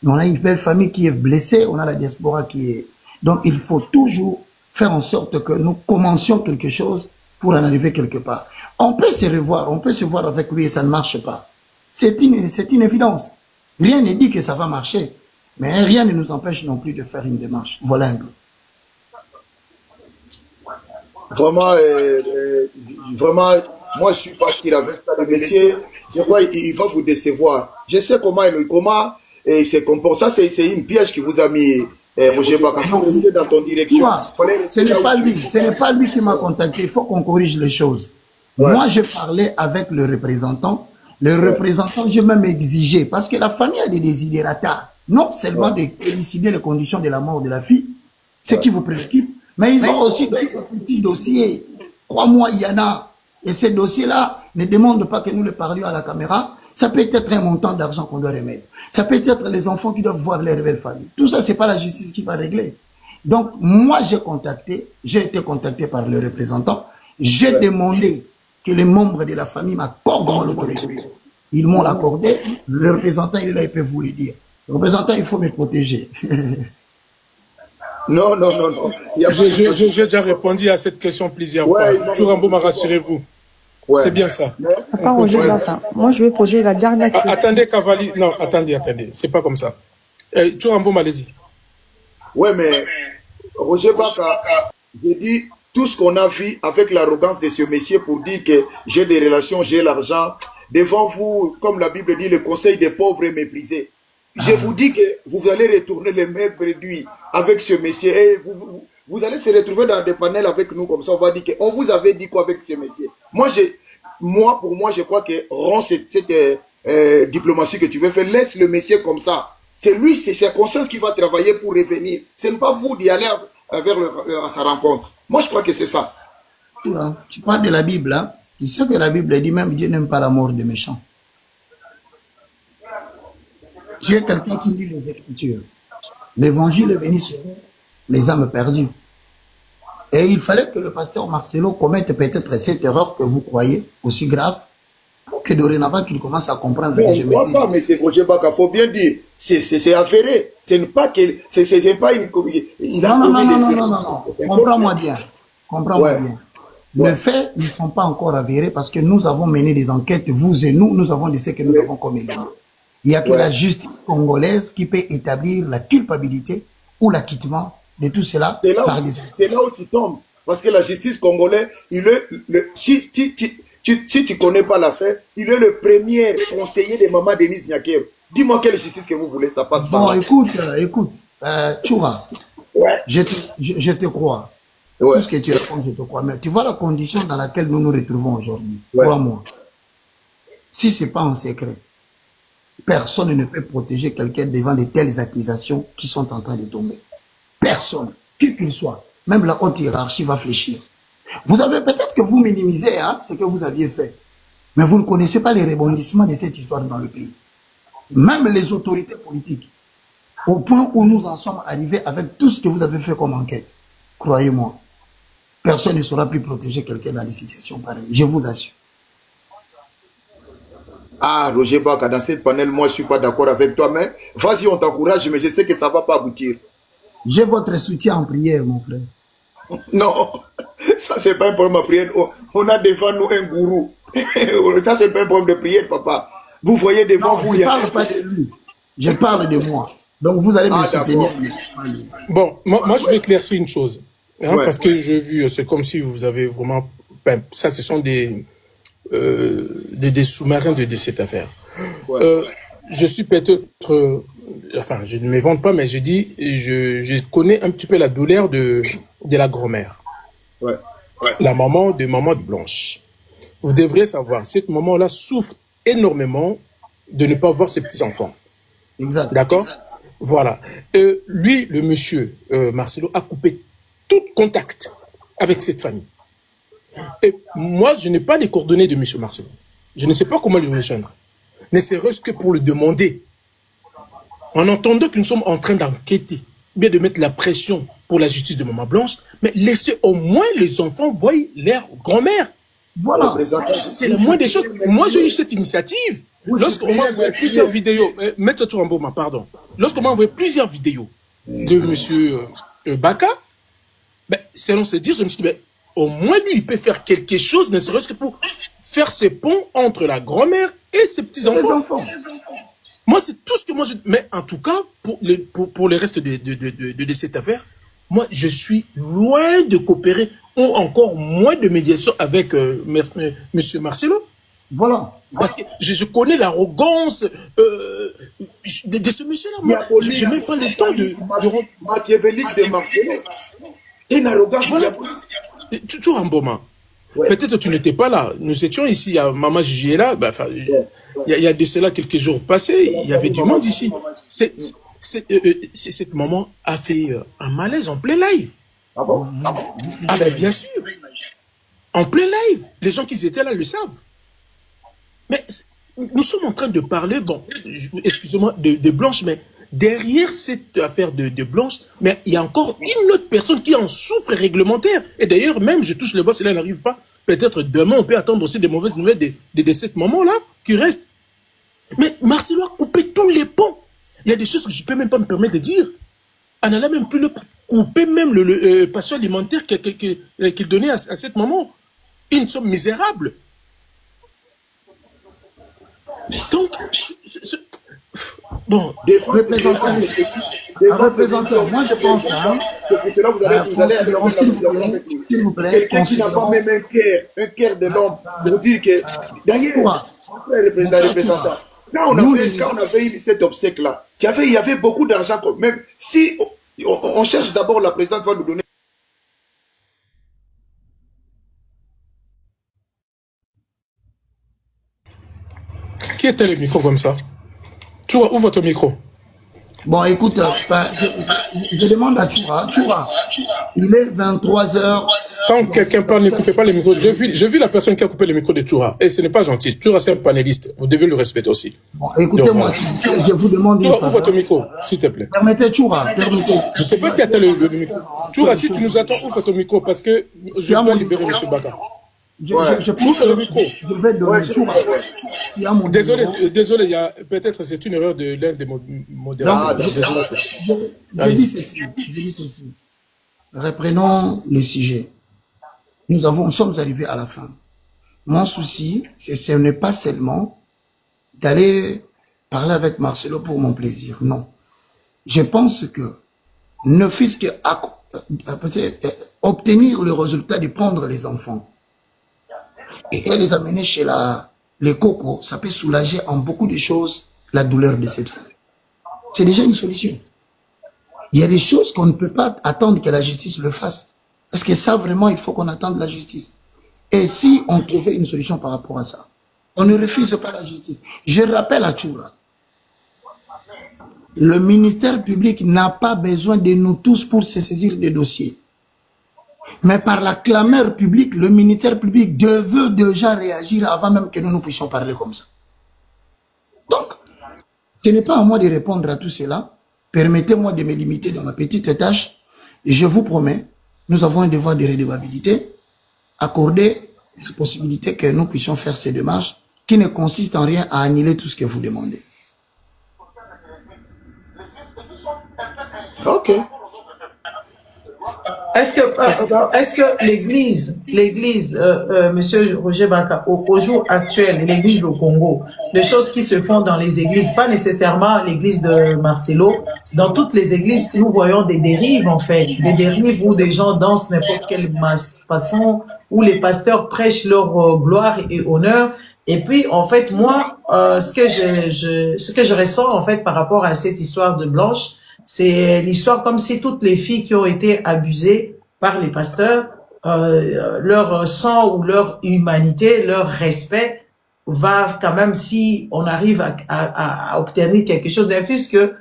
Mais on a une belle famille qui est blessée, on a la diaspora qui est... Donc il faut toujours faire en sorte que nous commencions quelque chose pour en arriver quelque part. On peut se revoir, on peut se voir avec lui et ça ne marche pas. C'est une évidence. Rien ne dit que ça va marcher, mais rien ne nous empêche non plus de faire une démarche. Voilà un peu. Vraiment, moi je suis pas sûr avec ça, le monsieur. Je crois qu'il va vous décevoir. Je sais comment il se comporte. Ça, c'est une piège qui vous a mis, Roger Baka. Il faut rester dans ton direction. Ce n'est pas lui qui m'a contacté. Il faut qu'on corrige les choses. Ouais. Moi, je parlais avec le représentant. Le représentant, j'ai même exigé, parce que la famille a des desiderata, non seulement de décider les conditions de la mort de la fille, ce qui vous préoccupe, mais ils ont aussi d'autres petits dossiers. Crois-moi, il y en a. Et ces dossiers-là ne demandent pas que nous les parlions à la caméra. Ça peut être un montant d'argent qu'on doit remettre. Ça peut être les enfants qui doivent voir leur belle famille. Tout ça, c'est pas la justice qui va régler. Donc, moi, j'ai été contacté par le représentant. J'ai demandé que les membres de la famille m'accordent l'autorité. Ils m'ont accordé. Le représentant, il est là, il peut vous le dire. Le représentant, il faut me protéger. Non. J'ai déjà répondu à cette question plusieurs fois. Tourambo m'a rassurez-vous. Ouais. C'est bien ça. Moi, je vais poser la dernière question. Attendez, Cavali. Non, attendez. C'est pas comme ça. Tourambo, allez-y. Ouais, mais Roger Baka, j'ai dit tout ce qu'on a vu avec l'arrogance de ce monsieur pour dire que j'ai des relations, j'ai l'argent. Devant vous, comme la Bible dit, le conseil des pauvres est méprisé. Je vous dis que vous allez retourner les mêmes réduits avec ce monsieur. Et vous allez se retrouver dans des panels avec nous comme ça. On va dire qu'on vous avait dit quoi avec ce monsieur. Pour moi, je crois que rends cette diplomatie que tu veux faire. Laisse le monsieur comme ça. C'est lui, c'est sa conscience qui va travailler pour revenir. Ce n'est pas vous d'y aller à sa rencontre. Moi, je crois que c'est ça. Tu parles de la Bible, hein? Tu sais que la Bible dit même Dieu n'aime pas la mort des méchants. Tu es quelqu'un qui lit les Écritures. L'évangile est venu sur les âmes perdues. Et il fallait que le pasteur Marcelo commette peut-être cette erreur que vous croyez aussi grave, pour que dorénavant qu'il commence à comprendre. Non, je ne crois pas, mais c'est Roger Baka, il faut bien dire. C'est avéré. Ce n'est pas que. C'est pas une. Il a non. Comprends-moi bien. Comprends-moi bien. Les faits ne sont pas encore avérés parce que nous avons mené des enquêtes, vous et nous avons dit ce que nous avons commis. Il n'y a que la justice congolaise qui peut établir la culpabilité ou l'acquittement de tout cela. C'est là où tu tombes. Parce que la justice congolaise, si tu ne connais pas l'affaire, il est le premier conseiller de Maman Denise Nyakero. Dis-moi quelle justice que vous voulez, ça passe par là. Écoute, Choura, je te crois. Tout ce que tu réponds, je te crois. Mais tu vois la condition dans laquelle nous nous retrouvons aujourd'hui. Crois-moi. Si ce n'est pas en secret, personne ne peut protéger quelqu'un devant de telles accusations qui sont en train de tomber. Personne, qui qu'il soit. Même la haute hiérarchie va fléchir. Vous avez peut-être que vous minimisez ce que vous aviez fait. Mais vous ne connaissez pas les rebondissements de cette histoire dans le pays. Même les autorités politiques. Au point où nous en sommes arrivés avec tout ce que vous avez fait comme enquête. Croyez-moi. Personne ne saura plus protéger quelqu'un dans des situations pareilles. Je vous assure. Ah, Roger Baka, dans cette panel, moi, je ne suis pas d'accord avec toi, mais vas-y, on t'encourage, mais je sais que ça ne va pas aboutir. J'ai votre soutien en prière, mon frère. Non, ça, c'est pas un problème de prière. On a devant nous un gourou. Ça, c'est pas un problème de prière, papa. Vous voyez devant vous... Je ne parle pas de lui. Je parle de moi. Donc, vous allez me soutenir. Bon, moi, je vais éclaircir une chose. Parce que j'ai vu, c'est comme si vous avez vraiment... Ben, ça, ce sont des sous-marins de cette affaire. Je suis peut-être... enfin, je ne me vante pas, mais je dis, je connais un petit peu la douleur de la grand-mère. La maman de Blanche. Vous devriez savoir, cette maman-là souffre énormément de ne pas voir ses petits-enfants. Exact. D'accord? Voilà. Lui, le monsieur Marcelo, a coupé tout contact avec cette famille. Et moi, je n'ai pas les coordonnées de monsieur Marcelo. Je ne sais pas comment le rejoindre. Ne serait-ce que pour le demander. En entendant que nous sommes en train d'enquêter, bien de mettre la pression pour la justice de Maman Blanche, mais laissez au moins les enfants voir leur grand-mère. Voilà. C'est la moindre des choses. Moi, j'ai eu cette initiative. Lorsqu'on m'a envoyé plusieurs vidéos, Maître Touramboma, pardon. Lorsqu'on m'a envoyé plusieurs vidéos de monsieur Baka, ben, selon ses dires, je me suis dit, ben, au moins lui, il peut faire quelque chose, ne serait-ce que pour faire ces ponts entre la grand-mère et ses petits-enfants. Moi, c'est tout ce que moi je... Mais en tout cas, pour le reste de cette affaire, moi, je suis loin de coopérer, ou encore moins de médiation avec monsieur Marcelo. Voilà. Parce que je connais l'arrogance de ce monsieur-là. Moi, je n'ai même pas le temps de... Machiavélique de Marcelo. Une arrogance. Voilà. Tout en moment. Peut-être tu n'étais pas là. Nous étions ici, il y a Maman Gigi est là. Il y a de cela quelques jours passés, il y avait du monde ici. Cette maman a fait un malaise en plein live. Ah bon? Ah ben bien sûr. En plein live. Les gens qui étaient là le savent. Mais nous sommes en train de parler, bon, excusez-moi, de Blanche, mais derrière cette affaire de Blanche, mais il y a encore une autre personne qui en souffre réglementaire. Et d'ailleurs, même, je touche le boss, et là, elle n'arrive pas. Peut-être demain, on peut attendre aussi des mauvaises nouvelles de cette maman-là qui reste. Mais Marcelo a coupé tous les ponts. Il y a des choses que je ne peux même pas me permettre de dire. On n'a même plus coupé même le patient alimentaire qu'il donnait à cette maman. Une somme misérable. Donc, bon, des représentants, moi je pense, c'est cela vous allez s'il vous plaît, quelqu'un qui n'a pas même un cœur de l'homme pour dire que, d'ailleurs, quand on avait eu cet obsèque-là, il y avait beaucoup d'argent, même si On cherche d'abord, la présidente va nous donner. Qui était le micro comme ça? Choura, ouvre ton micro. Bon, écoute, je demande à Choura. Choura, il est 23h. Quand quelqu'un parle, ne coupez pas le micro. J'ai vu la personne qui a coupé le micro de Choura. Et ce n'est pas gentil. Choura, c'est un panéliste. Vous devez le respecter aussi. Bon, écoutez-moi, s'il vous plaît, je vous demande une Choura, ouvre ton micro, s'il te plaît. Permettez, Choura, permettez. Je ne sais pas qui a le micro. Choura, si tu nous attends, ouvre ton micro parce que je dois libérer M. Baka. Je pousse le micro. Je vais donner Choura. Désolé, il y a peut-être c'est une erreur de l'un des modérateurs. Je dis ceci. Reprenons le sujet. Nous sommes arrivés à la fin. Mon souci, ce n'est pas seulement d'aller parler avec Marcelo pour mon plaisir. Non. Je pense que ne fût-ce que obtenir le résultat de prendre les enfants et les amener chez les cocos, ça peut soulager en beaucoup de choses la douleur de cette femme. C'est déjà une solution. Il y a des choses qu'on ne peut pas attendre que la justice le fasse. Parce que ça, vraiment, il faut qu'on attende la justice. Et si on trouvait une solution par rapport à ça, on ne refuse pas la justice. Je rappelle à Choura, le ministère public n'a pas besoin de nous tous pour se saisir des dossiers. Mais par la clameur publique, le ministère public devait déjà réagir avant même que nous puissions parler comme ça. Donc, ce n'est pas à moi de répondre à tout cela. Permettez-moi de me limiter dans ma petite tâche. Et je vous promets, nous avons un devoir de redevabilité. Accorder la possibilité que nous puissions faire ces démarches qui ne consistent en rien à annuler tout ce que vous demandez. Ok. Est-ce que l'Église, Monsieur Roger Baka, au jour actuel, l'Église au Congo, les choses qui se font dans les églises, pas nécessairement l'Église de Marcelo, dans toutes les églises, nous voyons des dérives en fait, des dérives où des gens dansent n'importe quelle façon, où les pasteurs prêchent leur gloire et honneur. Et puis, en fait, moi, ce que je ressens en fait par rapport à cette histoire de Blanche, c'est l'histoire comme si toutes les filles qui ont été abusées par les pasteurs, leur sang ou leur humanité, leur respect va quand même, si on arrive à obtenir quelque chose d'infus, que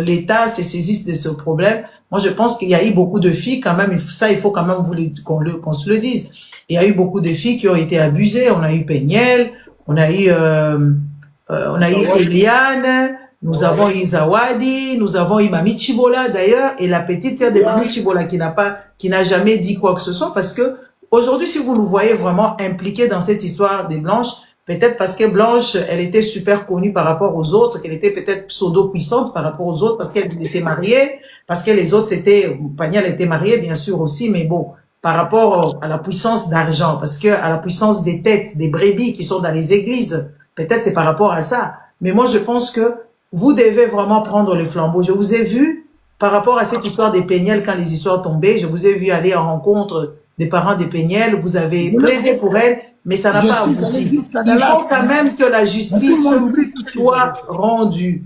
l'État se saisisse de ce problème. Moi, je pense qu'il y a eu beaucoup de filles quand même, ça il faut quand même qu'on se le dise. Il y a eu beaucoup de filles qui ont été abusées. On a eu Peniel, on a eu Eliane, nous avons eu Zawadi, nous avons eu Mami Chibola d'ailleurs, et la petite sœur de Mami Chibola qui n'a jamais dit quoi que ce soit, parce que aujourd'hui, si vous nous voyez vraiment impliqués dans cette histoire des Blanches, peut-être parce que Blanche, elle était super connue par rapport aux autres, qu'elle était peut-être pseudo-puissante par rapport aux autres, parce qu'elle était mariée, parce que les autres Paniel était mariée bien sûr aussi, mais bon, par rapport à la puissance d'argent, parce que à la puissance des têtes, des brebis qui sont dans les églises, peut-être c'est par rapport à ça. Mais moi, je pense que vous devez vraiment prendre le flambeau. Je vous ai vu, par rapport à cette histoire des Peniel, quand les histoires tombaient, je vous ai vu aller en rencontre des parents des Peniel, vous avez plaidé pour elles, mais ça n'a pas abouti. Il faut quand même que la justice soit rendue.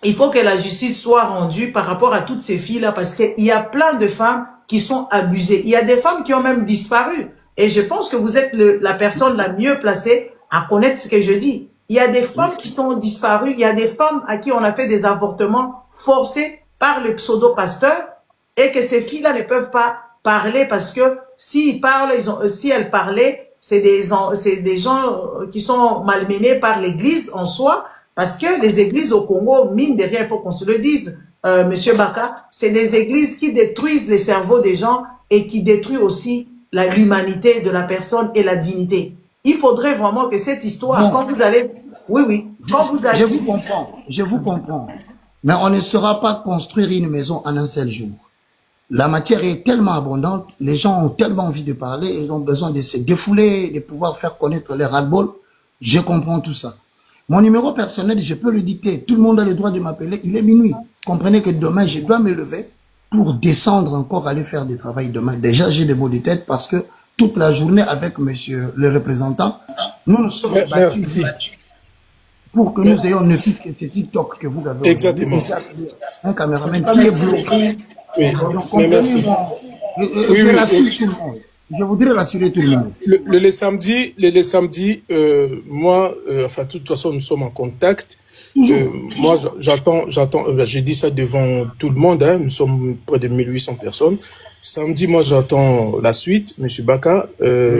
Il faut que la justice soit rendue par rapport à toutes ces filles-là, parce qu'il y a plein de femmes qui sont abusées. Il y a des femmes qui ont même disparu. Et je pense que vous êtes la personne la mieux placée à connaître ce que je dis. Il y a des femmes qui sont disparues, il y a des femmes à qui on a fait des avortements forcés par le pseudo-pasteur et que ces filles-là ne peuvent pas parler parce que s'ils parlent, si elles parlaient, c'est des gens qui sont malmenés par l'église en soi, parce que les églises au Congo, mine de rien, il faut qu'on se le dise, Monsieur Baka, c'est des églises qui détruisent les cerveaux des gens et qui détruisent aussi l'humanité de la personne et la dignité. Il faudrait vraiment que cette histoire, bon, quand vous allez... Oui, quand vous allez... Je vous comprends. Mais on ne saura pas construire une maison en un seul jour. La matière est tellement abondante, les gens ont tellement envie de parler, ils ont besoin de se défouler, de pouvoir faire connaître leur ras-le-bol. Je comprends tout ça. Mon numéro personnel, je peux le dicter. Tout le monde a le droit de m'appeler. Il est minuit. Comprenez que demain, je dois me lever pour descendre encore, aller faire du travail demain. Déjà, j'ai des maux de tête parce que toute la journée avec monsieur le représentant, nous nous sommes battus. pour que nous ayons ne fût-ce que ce TikTok que vous avez. Exactement. Un caméraman qui est bloqué. Oui, Donc, mais merci. Je voudrais rassurer tout le monde. Les samedis, moi, enfin, de toute façon, nous sommes en contact. Moi, j'attends, je dis ça devant tout le monde, hein, nous sommes près de 1800 personnes. Samedi, moi, j'attends la suite, Monsieur Baka,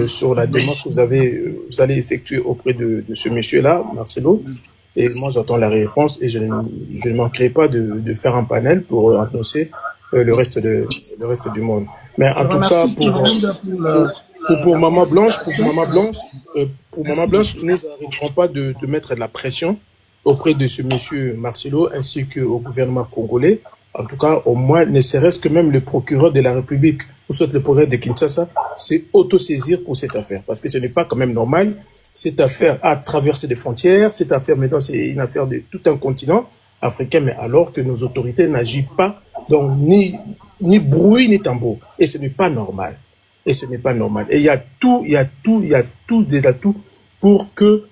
sur la démarche que vous allez effectuer auprès de ce monsieur-là, Marcelo. Et moi, j'attends la réponse et je ne manquerai pas de faire un panel pour annoncer le reste du monde. Mais en tout cas, pour Maman Blanche, nous n'arrêterons pas de mettre de la pression auprès de ce monsieur Marcelo ainsi qu'au gouvernement congolais. En tout cas, au moins, ne serait-ce que même le procureur de la République, ou soit le procureur de Kinshasa, c'est autosaisir pour cette affaire. Parce que ce n'est pas quand même normal. Cette affaire a traversé des frontières. Cette affaire, maintenant, c'est une affaire de tout un continent africain, mais alors que nos autorités n'agissent pas, donc ni bruit, ni tambour. Et ce n'est pas normal. Et ce n'est pas normal. Et il y a tout des atouts pour que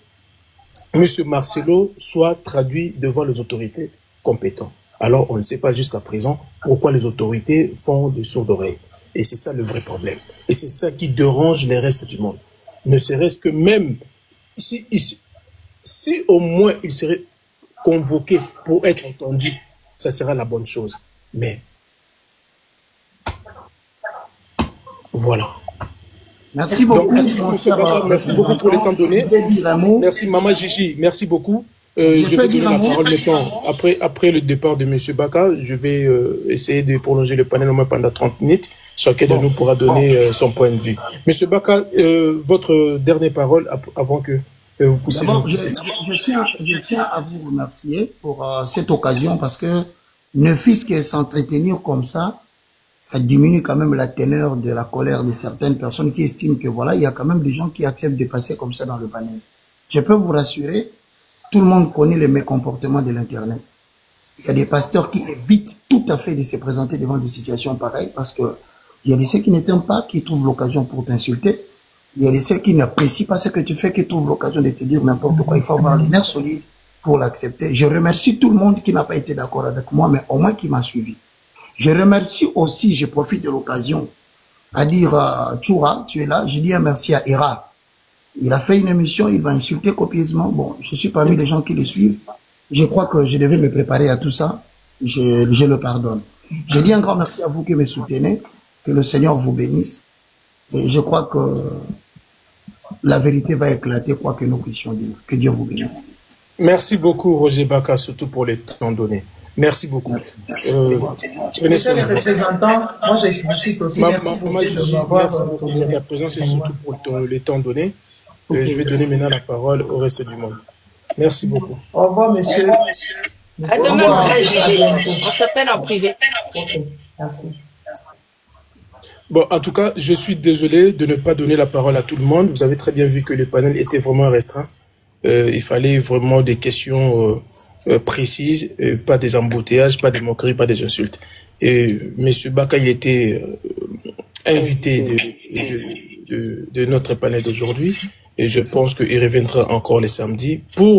M. Marcelo soit traduit devant les autorités compétentes. Alors, on ne sait pas jusqu'à présent pourquoi les autorités font des sourdes oreilles. Et c'est ça le vrai problème. Et c'est ça qui dérange les restes du monde. Ne serait-ce que même si au moins il serait convoqué pour être entendu, ça sera la bonne chose. Mais voilà. Merci beaucoup. Donc, merci beaucoup pour le temps donné. Merci Maman Gigi, merci beaucoup. Je vais donner la parole maintenant. Après le départ de M. Baka, je vais essayer de prolonger le panel au moins pendant 30 minutes. Chacun de nous pourra donner son point de vue. M. Baka, votre dernière parole avant que vous puissiez... D'abord, je tiens à vous remercier pour cette occasion parce que ne fût-ce que s'entretenir comme ça diminue quand même la teneur de la colère de certaines personnes qui estiment que voilà, il y a quand même des gens qui acceptent de passer comme ça dans le panel. Je peux vous rassurer, tout le monde connaît les mécomportements de l'Internet. Il y a des pasteurs qui évitent tout à fait de se présenter devant des situations pareilles parce que il y a des ceux qui ne t'aiment pas, qui trouvent l'occasion pour t'insulter. Il y a des ceux qui n'apprécient pas ce que tu fais, qui trouvent l'occasion de te dire n'importe quoi. Il faut avoir les nerfs solides pour l'accepter. Je remercie tout le monde qui n'a pas été d'accord avec moi, mais au moins qui m'a suivi. Je remercie aussi, je profite de l'occasion, à dire Tchoura, tu es là, je dis un merci à Ira. Il a fait une émission, il va insulter copieusement. Bon, je suis parmi les gens qui le suivent. Je crois que je devais me préparer à tout ça. Je le pardonne. Je dis un grand merci à vous qui me soutenez. Que le Seigneur vous bénisse. Et je crois que la vérité va éclater, quoi que nous puissions dire. Que Dieu vous bénisse. Merci beaucoup, Roger Baka, surtout pour les temps donnés. Merci beaucoup. Monsieur le représentant, moi j'explique aussi. Merci pour ta présence et surtout pour les temps donnés. Je vais donner maintenant la parole au reste du monde. Merci beaucoup. Au revoir, monsieur. À demain, on s'appelle en privé. Ok, merci. Bon, en tout cas, je suis désolé de ne pas donner la parole à tout le monde. Vous avez très bien vu que le panel était vraiment restreint. Il fallait vraiment des questions précises, pas des embouteillages, pas des moqueries, pas des insultes. Et M. Baka, il était invité de notre panel d'aujourd'hui. Et je pense qu'il reviendra encore les samedis pour